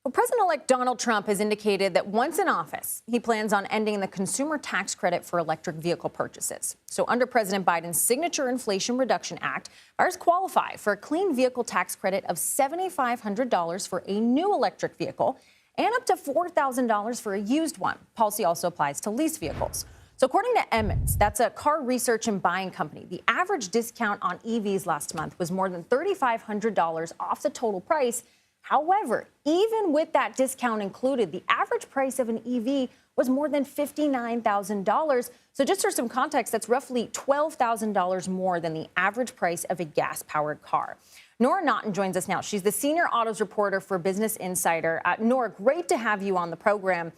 Well, President-elect Donald Trump has indicated that once in office, he plans on ending the consumer tax credit for electric vehicle purchases. So under President Biden's signature Inflation Reduction Act, buyers qualify for a clean vehicle tax credit of $7,500 for a new electric vehicle and up to $4,000 for a used one. Policy also applies to lease vehicles. So according to Emmons, that's a car research and buying company, the average discount on EVs last month was more than $3,500 off the total price. However, even with that discount included, the average price of an EV was more than $59,000. So just for some context, that's roughly $12,000 more than the average price of a gas-powered car. Nora Naughton joins us now. She's the senior autos reporter for Business Insider. Nora, great to have you on the program.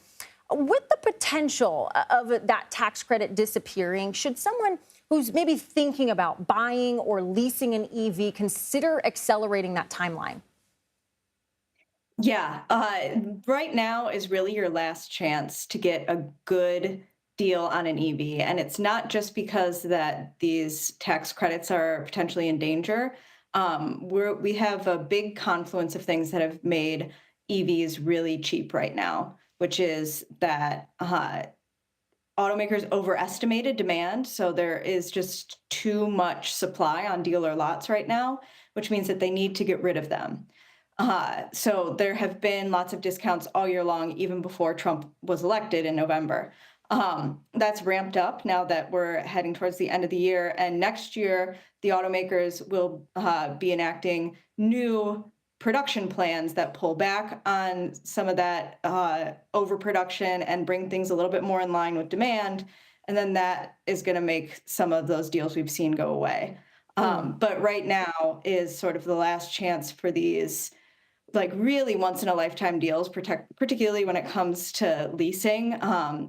With the potential of that tax credit disappearing, should someone who's maybe thinking about buying or leasing an EV consider accelerating that timeline? Yeah, right now is really your last chance to get a good deal on an EV. And it's not just because that these tax credits are potentially in danger. We have a big confluence of things that have made EVs really cheap right now, which is that automakers overestimated demand. So there is just too much supply on dealer lots right now, which means that they need to get rid of them. So there have been lots of discounts all year long, even before Trump was elected in November. That's ramped up now that we're heading towards the end of the year. And next year, the automakers will be enacting new production plans that pull back on some of that overproduction and bring things a little bit more in line with demand. And then that is going to make some of those deals we've seen go away. But right now is sort of the last chance for these like really once in a lifetime deals, particularly when it comes to leasing.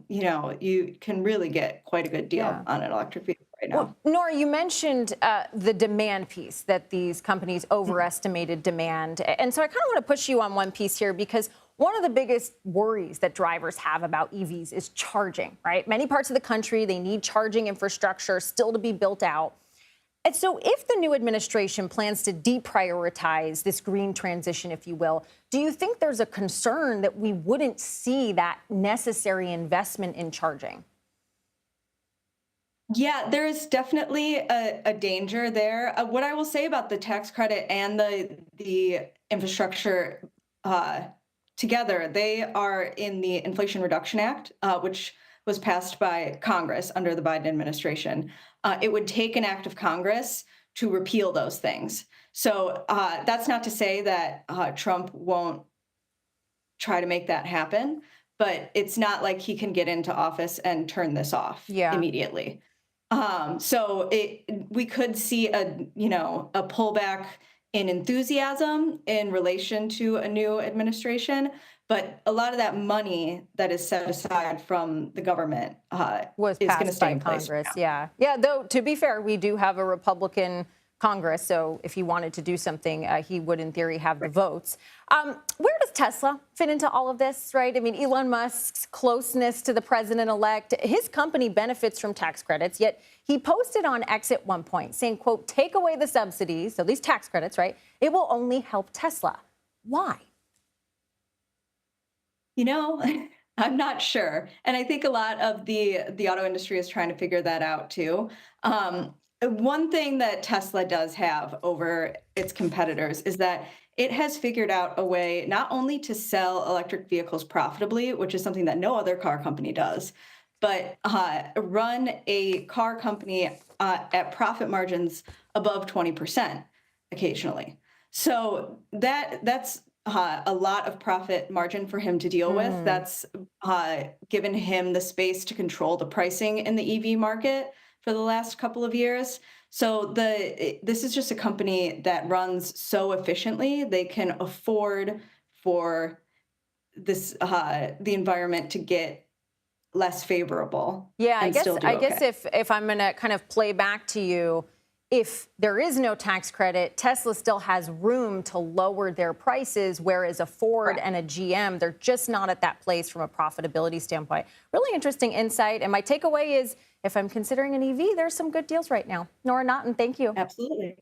You can really get quite a good deal Yeah. on an electric vehicle right now. Well, Nora, you mentioned the demand piece, that these companies overestimated demand. And so I kind of want to push you on one piece here, because one of the biggest worries that drivers have about EVs is charging, right? Many parts of the country, they need charging infrastructure still to be built out. And so if the new administration plans to deprioritize this green transition, if you will, do you think there's a concern that we wouldn't see that necessary investment in charging? Yeah, there is definitely a danger there. What I will say about the tax credit and the infrastructure together, they are in the Inflation Reduction Act, which was passed by Congress under the Biden administration. It would take an act of Congress to repeal those things. So that's not to say that Trump won't try to make that happen, but it's not like he can get into office and turn this off Yeah. immediately. We could see a pullback in enthusiasm in relation to a new administration, but a lot of that money that is set aside from the government Was is going to passed stay by in place right Congress. now. Yeah. Yeah. Though, to be fair, we do have a Republican Congress. So if he wanted to do something, he would, in theory, have the votes. Where does Tesla fit into all of this, right? I mean, Elon Musk's closeness to the president-elect, his company benefits from tax credits, yet he posted on X at one point saying, quote, take away the subsidies, so these tax credits, right? It will only help Tesla. Why? You know, I'm not sure. And I think a lot of the auto industry is trying to figure that out too. One thing that Tesla does have over its competitors is that it has figured out a way not only to sell electric vehicles profitably, which is something that no other car company does, but run a car company at profit margins above 20% occasionally. So that's a lot of profit margin for him to deal with. That's given him the space to control the pricing in the EV market for the last couple of years. So this is just a company that runs so efficiently, they can afford for this the environment to get less favorable Yeah, and still do I okay. guess if I'm going to kind of play back to you, if there is no tax credit, Tesla still has room to lower their prices, whereas a Ford Correct. and a GM, they're just not at that place from a profitability standpoint. Really interesting insight. And my takeaway is, if I'm considering an EV, there's some good deals right now. Nora Naughton, thank you. Absolutely.